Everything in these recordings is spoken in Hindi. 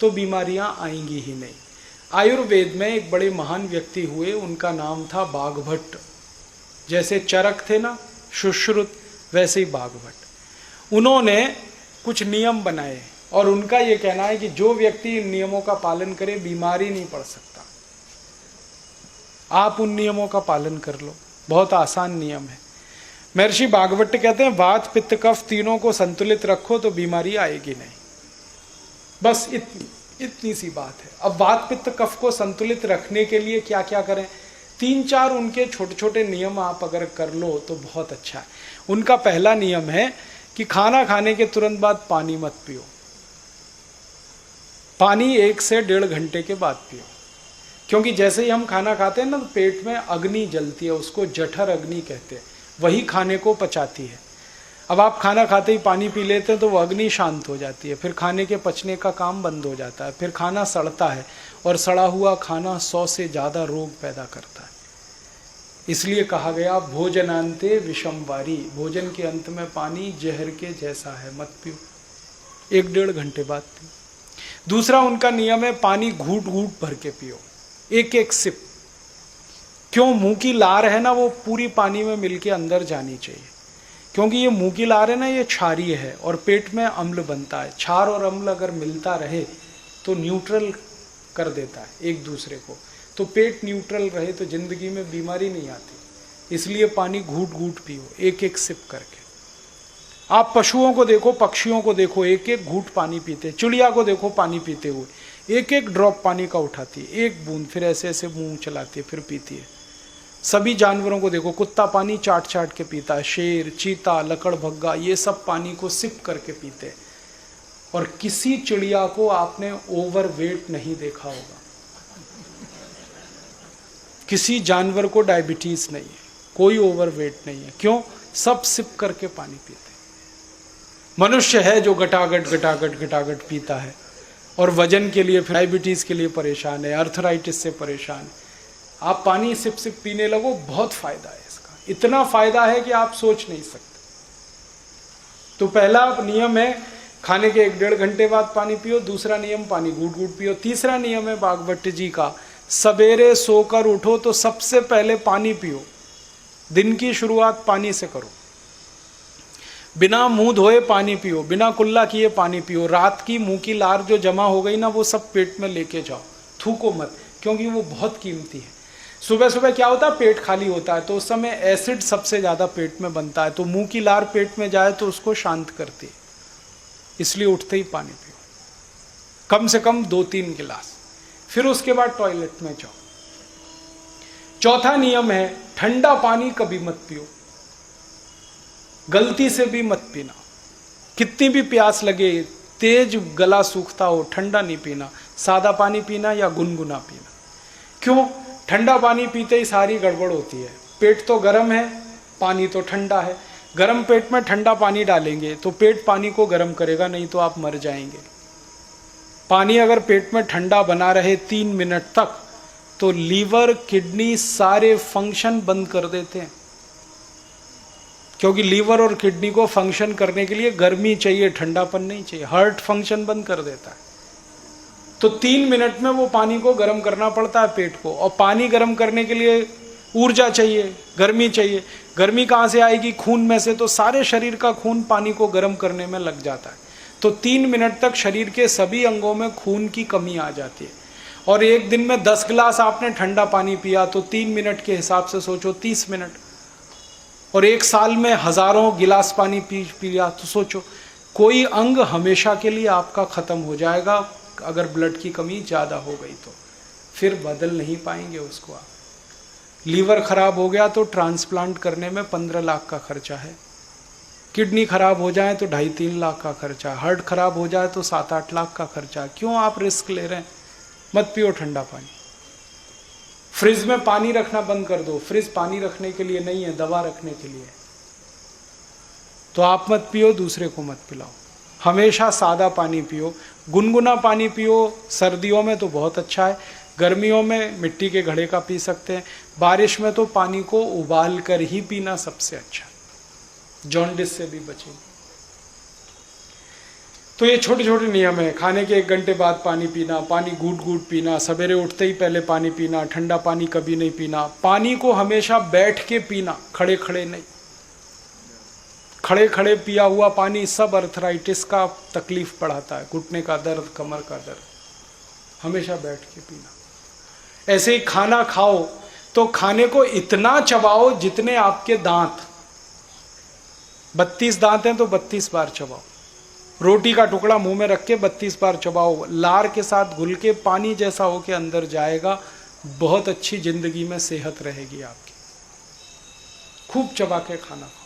तो बीमारियां आएंगी ही नहीं। आयुर्वेद में एक बड़े महान व्यक्ति हुए, उनका नाम था बाघभट्ट। जैसे चरक थे ना सुश्रुत, वैसे ही बाघभट्ट। उन्होंने कुछ नियम बनाए और उनका ये कहना है कि जो व्यक्ति इन नियमों का पालन करे बीमारी नहीं पड़ सकता। आप उन नियमों का पालन कर लो, बहुत आसान नियम है। महर्षि बाघभट्ट कहते हैं वात पित्त कफ तीनों को संतुलित रखो तो बीमारी आएगी नहीं। बस इतनी सी बात है। अब वात पित्त कफ को संतुलित रखने के लिए क्या क्या करें, 3-4 उनके छोटे छोटे नियम आप अगर कर लो तो बहुत अच्छा है। उनका पहला नियम है कि खाना खाने के तुरंत बाद पानी मत पियो। पानी 1 से 1.5 घंटे के बाद पियो, क्योंकि जैसे ही हम खाना खाते हैं ना तो पेट में अग्नि जलती है, उसको जठर अग्नि कहते हैं, वही खाने को पचाती है। अब आप खाना खाते ही पानी पी लेते हैं तो वो अग्नि शांत हो जाती है, फिर खाने के पचने का काम बंद हो जाता है, फिर खाना सड़ता है और सड़ा हुआ खाना 100 से ज़्यादा रोग पैदा करता है। इसलिए कहा गया भोजनांते विषमवारी, भोजन के अंत में पानी जहर के जैसा है, मत पियो, 1-1.5 घंटे बाद पियो। दूसरा उनका नियम है पानी घूट घूट भर के पियो, 1-1 सिप। क्यों? मुंह की लार है ना वो पूरी पानी में मिलके अंदर जानी चाहिए, क्योंकि ये मुंह की लार है ना ये क्षारीय है और पेट में अम्ल बनता है। क्षार और अम्ल अगर मिलता रहे तो न्यूट्रल कर देता है एक दूसरे को, तो पेट न्यूट्रल रहे तो जिंदगी में बीमारी नहीं आती। इसलिए पानी घूट घूट पियो, 1-1 सिप करके। आप पशुओं को देखो, पक्षियों को देखो, 1-1 घूट पानी पीते। चिड़िया को देखो पानी पीते हुए, 1-1 ड्रॉप पानी का उठाती है, 1 बूंद, फिर ऐसे ऐसे मुंह चलाती है, फिर पीती है। सभी जानवरों को देखो, कुत्ता पानी चाट चाट के पीता है, शेर, चीता, लकड़भग्गा, ये सब पानी को सिप करके पीते हैं। और किसी चिड़िया को आपने ओवरवेट नहीं देखा होगा, किसी जानवर को डायबिटीज नहीं है, कोई ओवरवेट नहीं है। क्यों? सब सिप करके पानी पीते। मनुष्य है जो गटागट गटागट गटागट पीता है और वजन के लिए, फिर डायबिटीज के लिए परेशान है, अर्थराइटिस से परेशान है। आप पानी सिप सिप पीने लगो, बहुत फायदा है इसका, इतना फायदा है कि आप सोच नहीं सकते। तो पहला नियम है खाने के 1-1.5 घंटे बाद पानी पियो। दूसरा नियम पानी घूट घूट पियो। तीसरा नियम है बाघभट्ट जी का, सवेरे सोकर उठो तो सबसे पहले पानी पियो। दिन की शुरुआत पानी से करो, बिना मुंह धोए पानी पियो, बिना कुल्ला किए पानी पियो। रात की मुंह की लार जो जमा हो गई ना वो सब पेट में लेके जाओ, थूको मत, क्योंकि वो बहुत कीमती है। सुबह सुबह क्या होता है, पेट खाली होता है तो उस समय एसिड सबसे ज़्यादा पेट में बनता है, तो मुंह की लार पेट में जाए तो उसको शांत करती है। इसलिए उठते ही पानी पियो, कम से कम 2-3 गिलास। फिर उसके बाद टॉयलेट में जाओ। चौथा नियम है ठंडा पानी कभी मत पियो, गलती से भी मत पीना। कितनी भी प्यास लगे, तेज गला सूखता हो, ठंडा नहीं पीना, सादा पानी पीना या गुनगुना पीना। क्यों? ठंडा पानी पीते ही सारी गड़बड़ होती है। पेट तो गर्म है, पानी तो ठंडा है। गर्म पेट में ठंडा पानी डालेंगे तो पेट पानी को गर्म करेगा, नहीं तो आप मर जाएंगे। पानी अगर पेट में ठंडा बना रहे 3 मिनट तक तो लीवर, किडनी सारे फंक्शन बंद कर देते हैं, क्योंकि लीवर और किडनी को फंक्शन करने के लिए गर्मी चाहिए, ठंडापन नहीं चाहिए। हार्ट फंक्शन बंद कर देता है। तो 3 मिनट में वो पानी को गर्म करना पड़ता है पेट को। और पानी गर्म करने के लिए ऊर्जा चाहिए, गर्मी चाहिए। गर्मी कहाँ से आएगी? खून में से। तो सारे शरीर का खून पानी को गर्म करने में लग जाता है। तो 3 मिनट तक शरीर के सभी अंगों में खून की कमी आ जाती है। और एक दिन में 10 गिलास आपने ठंडा पानी पिया तो 3 मिनट के हिसाब से सोचो 30 मिनट। और 1 साल में हजारों गिलास पानी पिया तो सोचो, कोई अंग हमेशा के लिए आपका खत्म हो जाएगा। अगर ब्लड की कमी ज़्यादा हो गई तो फिर बदल नहीं पाएंगे उसको आप। लीवर खराब हो गया तो ट्रांसप्लांट करने में 15 लाख का खर्चा है। किडनी खराब हो जाए तो 2.5-3 लाख का खर्चा है। हार्ट खराब हो जाए तो 7-8 लाख का खर्चा है। क्यों आप रिस्क ले रहे हैं? मत पियो ठंडा पानी। फ्रिज में पानी रखना बंद कर दो। फ्रिज पानी रखने के लिए नहीं है, दवा रखने के लिए। तो आप मत पियो, दूसरे को मत पिलाओ। हमेशा सादा पानी पियो, गुनगुना पानी पियो। सर्दियों में तो बहुत अच्छा है, गर्मियों में मिट्टी के घड़े का पी सकते हैं। बारिश में तो पानी को उबाल कर ही पीना सबसे अच्छा, जॉन्डिस से भी बचेंगे। तो ये छोटे छोटे नियम है। खाने के 1 घंटे बाद पानी पीना, पानी घूट घूट पीना, सवेरे उठते ही पहले पानी पीना, ठंडा पानी कभी नहीं पीना, पानी को हमेशा बैठ के पीना, खड़े खड़े नहीं। खड़े खड़े पिया हुआ पानी सब अर्थराइटिस का तकलीफ बढ़ाता है, घुटने का दर्द, कमर का दर्द। हमेशा बैठ के पीना। ऐसे ही खाना खाओ तो खाने को इतना चबाओ जितने आपके दांत, 32 दांत हैं तो 32 बार चबाओ। रोटी का टुकड़ा मुंह में रख के 32 बार चबाओ, लार के साथ घुल के पानी जैसा हो के अंदर जाएगा। बहुत अच्छी जिंदगी में सेहत रहेगी आपकी। खूब चबा के खाना खाओ।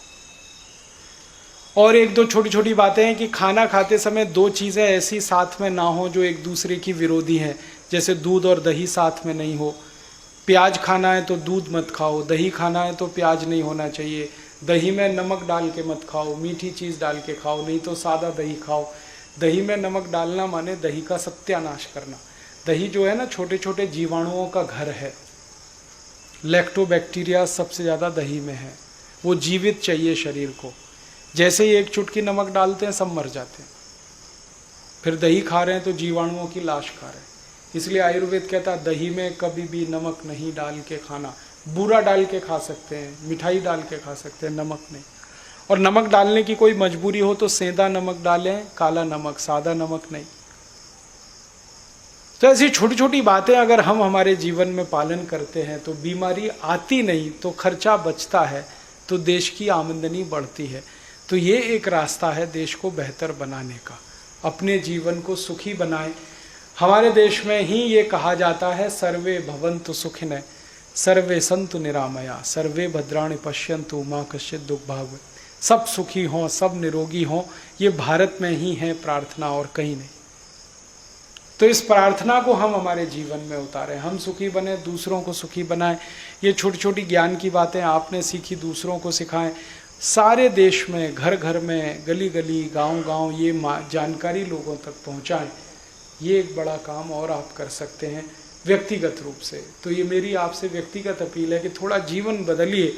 और 1-2 छोटी छोटी बातें हैं कि खाना खाते समय 2 चीज़ें ऐसी साथ में ना हो जो एक दूसरे की विरोधी हैं। जैसे दूध और दही साथ में नहीं हो। प्याज खाना है तो दूध मत खाओ, दही खाना है तो प्याज नहीं होना चाहिए। दही में नमक डाल के मत खाओ, मीठी चीज़ डाल के खाओ, नहीं तो सादा दही खाओ। दही में नमक डालना माने दही का सत्यानाश करना। दही जो है ना, छोटे छोटे जीवाणुओं का घर है। लैक्टोबैक्टीरिया सबसे ज़्यादा दही में है। वो जीवित चाहिए शरीर को। जैसे ही 1 चुटकी नमक डालते हैं सब मर जाते हैं। फिर दही खा रहे हैं तो जीवाणुओं की लाश खा रहे हैं। इसलिए आयुर्वेद कहता है दही में कभी भी नमक नहीं डाल के खाना। बूरा डाल के खा सकते हैं, मिठाई डाल के खा सकते हैं, नमक नहीं। और नमक डालने की कोई मजबूरी हो तो सेंधा नमक डालें, काला नमक, सादा नमक नहीं। तो ऐसी छोटी छोटी बातें अगर हम हमारे जीवन में पालन करते हैं तो बीमारी आती नहीं, तो खर्चा बचता है, तो देश की आमदनी बढ़ती है। तो ये एक रास्ता है देश को बेहतर बनाने का। अपने जीवन को सुखी बनाएं। हमारे देश में ही ये कहा जाता है सर्वे भवन्तु सुखिनः सर्वे सन्तु निरामया सर्वे भद्राणि पश्यन्तु मा कश्चित् दुःखभाग्। सब सुखी हों, सब निरोगी हों, ये भारत में ही है प्रार्थना और कहीं नहीं। तो इस प्रार्थना को हम हमारे जीवन में उतारें। हम सुखी बने, दूसरों को सुखी बनाएं। ये छोटी छोटी ज्ञान की बातें आपने सीखी, दूसरों को सिखाएं। सारे देश में, घर घर में, गली गली, गांव गांव ये जानकारी लोगों तक पहुंचाएं। ये एक बड़ा काम और आप कर सकते हैं व्यक्तिगत रूप से। तो ये मेरी आपसे व्यक्तिगत अपील है कि थोड़ा जीवन बदलिए,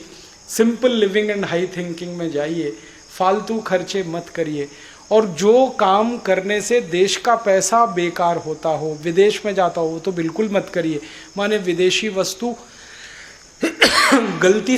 simple living and high thinking में जाइए, फालतू खर्चे मत करिए। और जो काम करने से देश का पैसा बेकार होता हो, विदेश में जाता हो, तो बिल्कुल मत करिए। माने विदेशी वस्तु गलती से